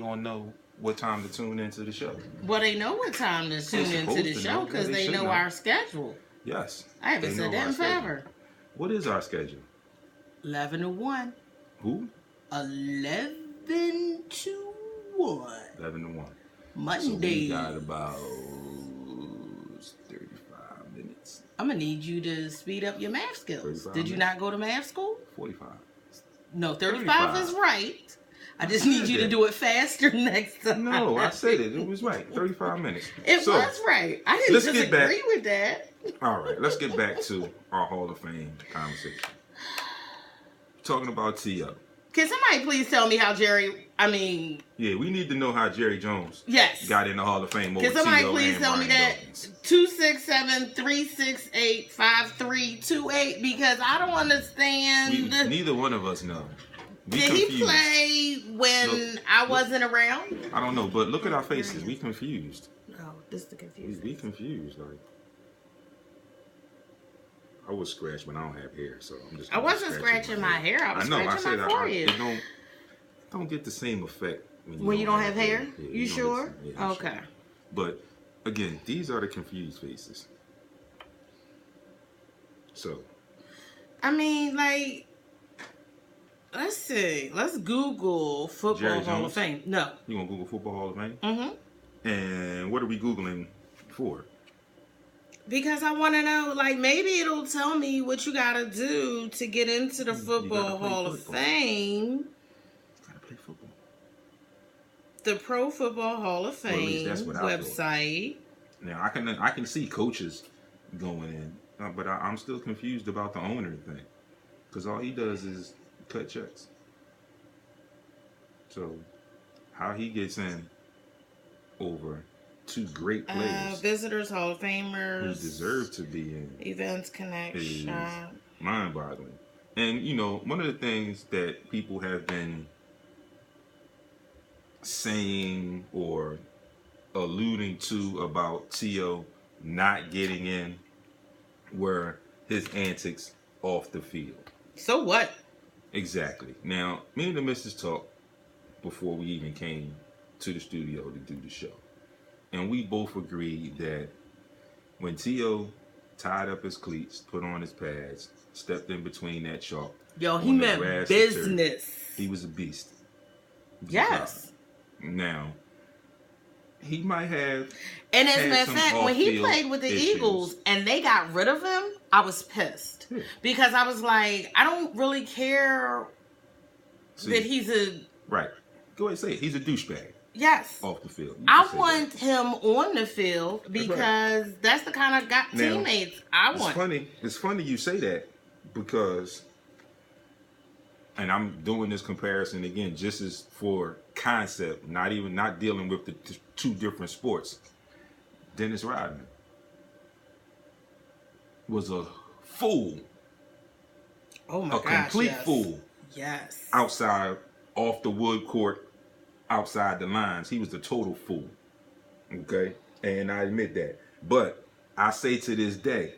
gonna know what time to tune into the show. Well, they know what time to tune into the show because they know our schedule. Yes. I haven't said that in forever. What is our schedule? 11 to 1. Who? 11 to 1. 11 to 1. Monday. So we got about 35 minutes. I'm going to need you to speed up your math skills. Did you not go to math school? 45. No, 35 is right. I just need you to do it faster next time. No, I said it. It was right. 35 minutes. It was right. I didn't disagree with that. All right, let's get back to our Hall of Fame conversation. Talking about T.O. Can somebody please tell me how Yeah, we need to know how Jerry Jones got in the Hall of Fame over Can somebody T.O. please tell me that? 267-368-5328 because I don't understand. Neither one of us know. Did he play when I wasn't around? I don't know, but look at our faces. We confused. Oh, this is the confused. We confused. Like, I was scratched, but I don't have hair, so I'm just. I wasn't scratching my hair. I was scratching my forehead. It don't get the same effect when you don't have hair. Yeah, you sure? Okay. Sure. But again, these are the confused faces. So. Let's see. Let's Google Football Hall of Fame. No. You want to Google Football Hall of Fame? Mm-hmm. And what are we Googling for? Because I want to know, maybe it'll tell me what you got to do to get into the Football Hall of Fame. You got to play football. The Pro Football Hall of Fame website. Now, I can see coaches going in, but I'm still confused about the owner thing. Because all he does is cut checks. So, how he gets in over two great players, Visitors Hall of Famers, who deserve to be in Events Connection, mind-boggling. And one of the things that people have been saying or alluding to about T.O. not getting in were his antics off the field. So what? Exactly. Now, me and the missus talked before we even came to the studio to do the show. And we both agreed that when T.O. tied up his cleats, put on his pads, stepped in between that chalk. Yo, he meant business. He was a beast. Yes. Now, he might have. And as a matter of fact, when he played with the Eagles and they got rid of him, I was pissed. Because I was like, I don't really care that he's a... Right. Go ahead and say it. He's a douchebag. Yes. Off the field. I want him on the field because that's the kind of teammates I want. It's funny you say that because, and I'm doing this comparison again, just as for concept, not dealing with the two different sports. Dennis Rodman was a fool. Oh my gosh. A complete fool. Yes. Outside, off the wood court, outside the lines, he was a total fool. Okay? And I admit that. But I say to this day,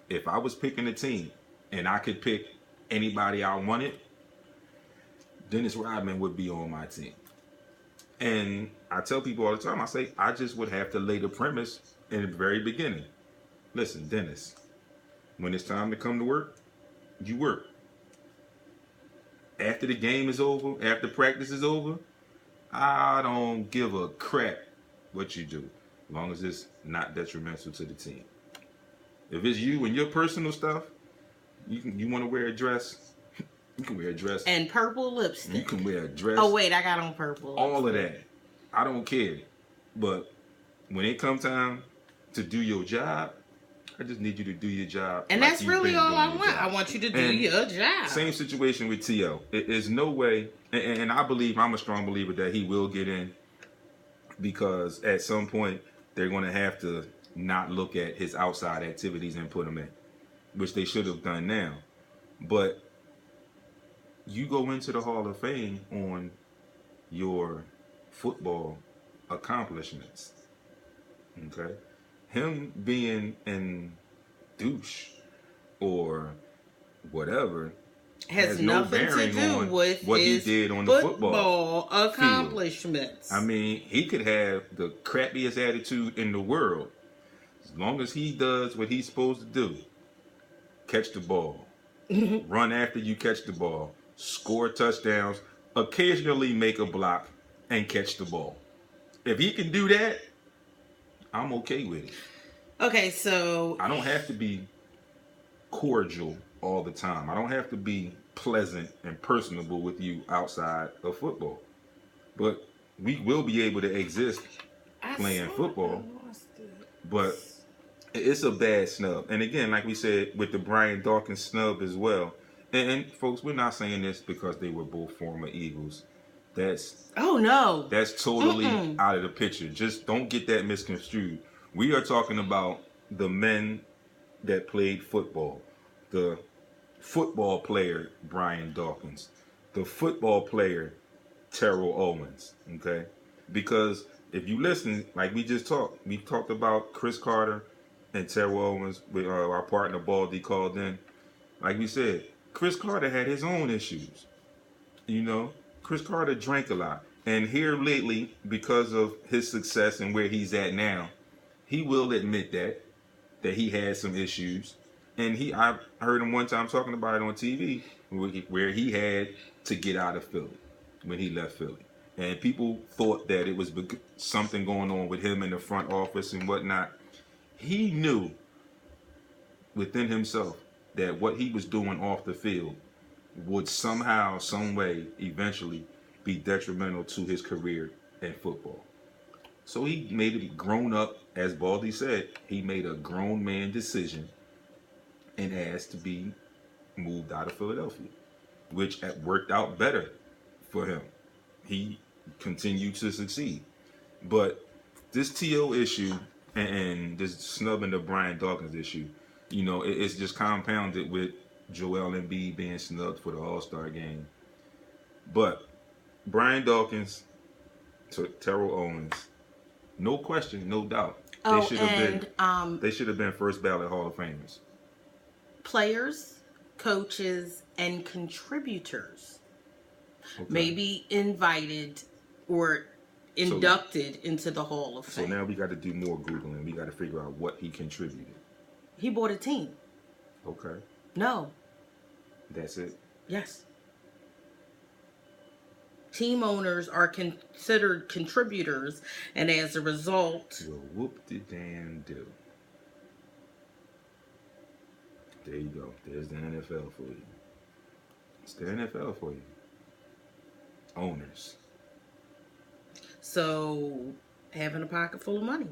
if I was picking a team and I could pick anybody I wanted, Dennis Rodman would be on my team. And I tell people all the time, I say, I just would have to lay the premise in the very beginning. Listen, Dennis, when it's time to come to work, you work. After the game is over, after practice is over, I don't give a crap what you do, as long as it's not detrimental to the team. If it's you and your personal stuff, you want to wear a dress, you can wear a dress. And purple lipstick. You can wear a dress. Oh, wait, I got on purple. All of that. I don't care. But when it comes time to do your job, I just need you to do your job. And that's really all I want. I want you to do your job. Same situation with T.O. There's no way, and I believe, I'm a strong believer that he will get in because at some point they're going to have to not look at his outside activities and put him in, which they should have done now. But you go into the Hall of Fame on your football accomplishments. Okay? Him being in douche or whatever has nothing to do with what he did on the football accomplishments. Field. I mean, he could have the crappiest attitude in the world. As long as he does what he's supposed to do, catch the ball, run after you catch the ball, score touchdowns, occasionally make a block, and catch the ball. If he can do that, I'm okay with it. Okay, so I don't have to be cordial all the time. I don't have to be pleasant and personable with you outside of football. But we will be able to exist playing football. But it's a bad snub. And again, like we said, with the Brian Dawkins snub as well. And folks, we're not saying this because they were both former Eagles. That's totally out of the picture. Just don't get that misconstrued. We are talking about the men that played football. The football player, Brian Dawkins. The football player, Terrell Owens. Okay? Because if you listen, like we talked about Chris Carter and Terrell Owens with our partner Baldy called in. Like we said, Chris Carter had his own issues. You know, Chris Carter drank a lot. And here lately, because of his success and where he's at now, he will admit that he had some issues. And I heard him one time talking about it on TV, where he had to get out of Philly when he left Philly. And people thought that it was something going on with him in the front office and whatnot. He knew within himself that what he was doing off the field would somehow, some way, eventually be detrimental to his career in football. So he made it grown up, as Baldy said, he made a grown man decision and asked to be moved out of Philadelphia, which worked out better for him. He continued to succeed. But this TO issue and this snubbing of Brian Dawkins issue, you know, it's just compounded with Joel Embiid being snubbed for the All-Star game. But Brian Dawkins to Terrell Owens, no question, no doubt. They should have been first ballot Hall of Famers. Players, coaches, and contributors may be invited or inducted into the Hall of Fame. So now we got to do more Googling. We got to figure out what he contributed. He bought a team. Okay. No. That's it? Yes. Team owners are considered contributors, and as a result... Well, whoop-de-damn-do. There you go. There's the NFL for you. It's the NFL for you. Owners. So, having a pocket full of money.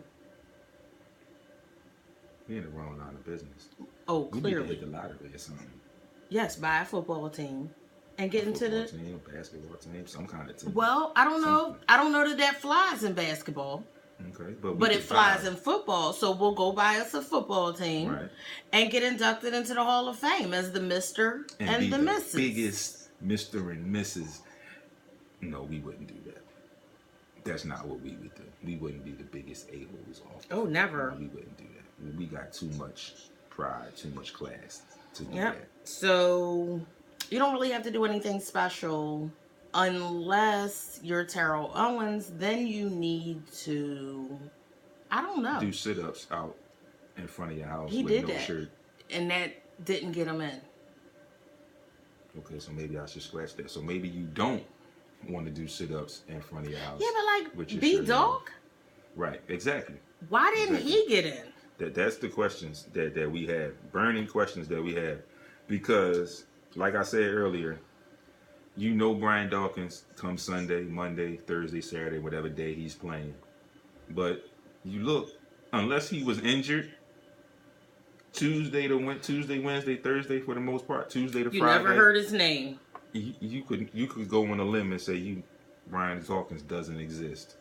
We're in the wrong line of business. Oh, clearly. We need to hit the lottery or something. Yes, buy a football team and get into the team, basketball team, some kind of team. Well, I don't know. I don't know that flies in basketball. Okay, but it flies in football. So we'll go buy us a football team and get inducted into the Hall of Fame as the Mr. and the Mrs. Biggest Mr. and Mrs. No, we wouldn't do that. That's not what we would do. We wouldn't be the biggest A-holes off. Oh, never. No, we wouldn't do that. We got too much pride, too much class to do that. So you don't really have to do anything special unless you're Terrell Owens. Then you need to, I don't know, do sit-ups out in front of your house with no shirt. And that didn't get him in. Okay, so maybe I should scratch that. So maybe you don't want to do sit-ups in front of your house. Yeah, but like B-Dog? Right, exactly. Why didn't he get in? That's the questions that we have, burning questions that we have. Because, like I said earlier, you know Brian Dawkins comes Sunday, Monday, Thursday, Saturday, whatever day he's playing. But you look, unless he was injured, Tuesday, Wednesday, Thursday for the most part, Tuesday to Friday. You never heard his name. You could go on a limb and say Brian Dawkins doesn't exist.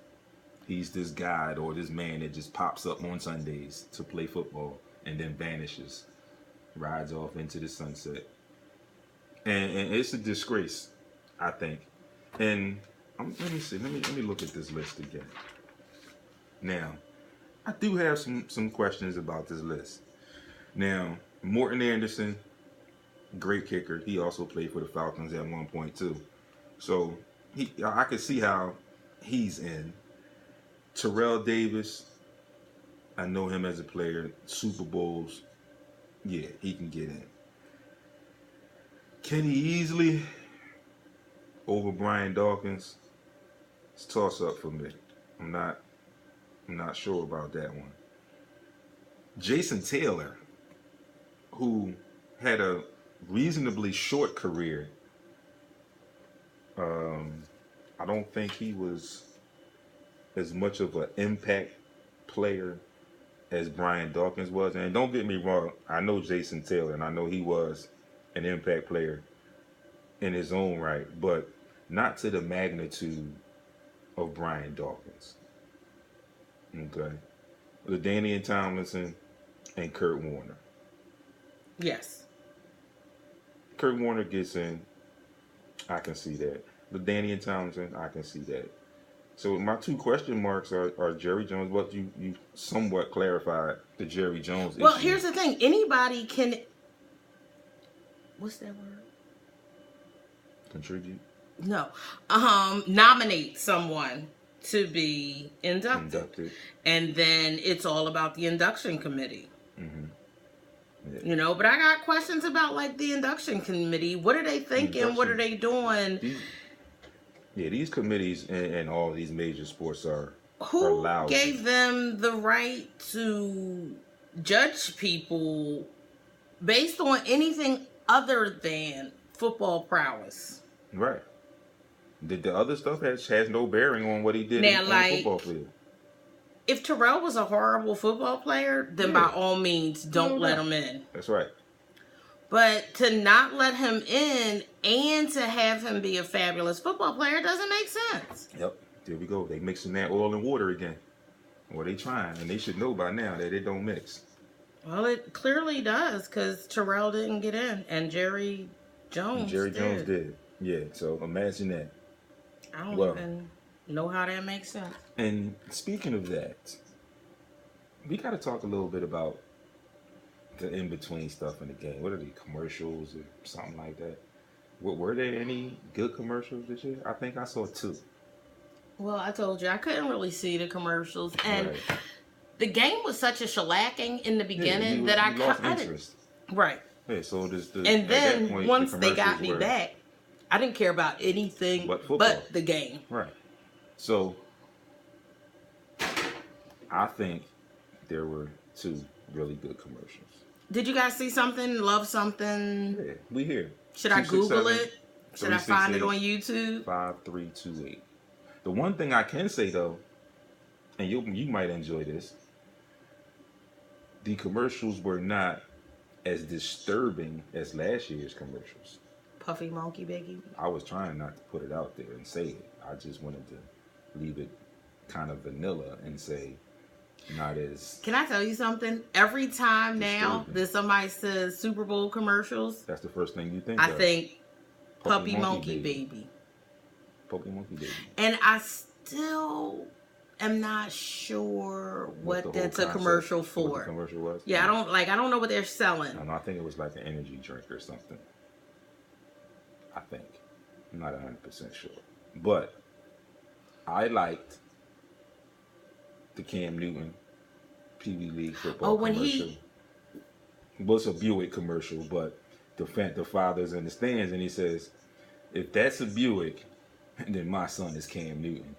He's this guy or this man that just pops up on Sundays to play football and then vanishes, rides off into the sunset. And it's a disgrace, I think. And let me see. Let me look at this list again. Now, I do have some questions about this list. Now, Morton Anderson, great kicker. He also played for the Falcons at one point too. So I could see how he's in. Terrell Davis, I know him as a player. Super Bowls, yeah, he can get in. Kenny Easley over Brian Dawkins, it's a toss up for me. I'm not sure about that one. Jason Taylor, who had a reasonably short career. I don't think he was as much of an impact player as Brian Dawkins was. And don't get me wrong, I know Jason Taylor, and I know he was an impact player in his own right, but not to the magnitude of Brian Dawkins. Okay. LaDainian Tomlinson and Kurt Warner. Yes. Kurt Warner gets in. I can see that. LaDainian Tomlinson, I can see that. So my two question marks are Jerry Jones. What you somewhat clarified the Jerry Jones issue. Well, here's the thing. Anybody can... What's that word? Contribute? No. Nominate someone to be inducted. And then it's all about the induction committee. Yeah. You know, but I got questions about like the induction committee. What are they thinking? What are they doing? These committees in all these major sports are Who gave them the right to judge people based on anything other than football prowess? Right. The other stuff has no bearing on what he did on the football field. If Terrell was a horrible football player, then by all means, don't let him in. That's right. But to not let him in and to have him be a fabulous football player doesn't make sense. Yep. There we go. They mixing that oil and water again. Or they trying, and they should know by now that it don't mix. Well, it clearly does, because Terrell didn't get in, and Jerry Jones did. Yeah, so imagine that. I don't even know how that makes sense. And speaking of that, we got to talk a little bit about the in-between stuff in the game. What are the commercials or something like that? Were there any good commercials this year? I think I saw 2. Well, I told you, I couldn't really see the commercials. And the game was such a shellacking in the beginning that I lost interest. Right. Yeah, so and then once they got me back, I didn't care about anything but the game. Right. So I think there were 2 really good commercials. Did you guys see something? Love something? Yeah, we here. Should I Google it? Should I find it on YouTube? 5328. The one thing I can say though, and you might enjoy this, the commercials were not as disturbing as last year's commercials. Puffy Monkey Baby. I was trying not to put it out there and say it. I just wanted to leave it kind of vanilla and say not as... Can I tell you something? Every time now that somebody says Super Bowl commercials, that's the first thing you think I think Puppy Monkey Baby. Puppy Monkey Baby. And I still am not sure what that's a commercial for. What the commercial was? Yeah, I don't know what they're selling. No, I think it was like an energy drink or something. I think. I'm not 100% sure. But I liked the Cam Newton PB League football commercial. Well, it's a Buick commercial, but the father's in the stands and he says, if that's a Buick, then my son is Cam Newton.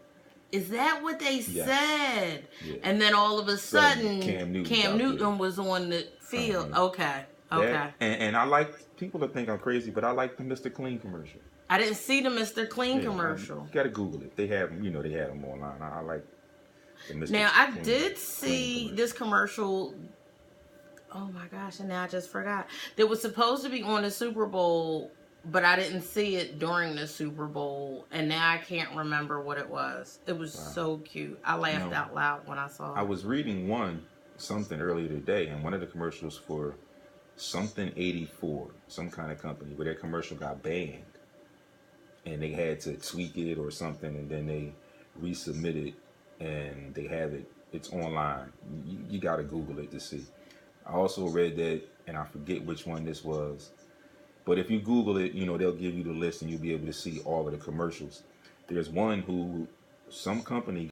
Is that what they said? Yeah. And then all of a sudden, Cam Newton was on the field. Okay. And I like, people will think I'm crazy, but I like the Mr. Clean commercial. I didn't see the Mr. Clean commercial. You got to Google it. They have them, they have them online. I like the Mr. Now, I did see this commercial. Oh my gosh, and now I just forgot. That was supposed to be on the Super Bowl, but I didn't see it during the Super Bowl, and now I can't remember what it was. It was so cute. I laughed out loud when I saw it. I was reading something earlier today, and one of the commercials for something 84, some kind of company, where their commercial got banned, and they had to tweak it or something, and then they resubmitted, and they have it. It's online. You got to Google it to see. I also read that, and I forget which one this was, But if you Google it, they'll give you the list and you'll be able to see all of the commercials. There's one who some company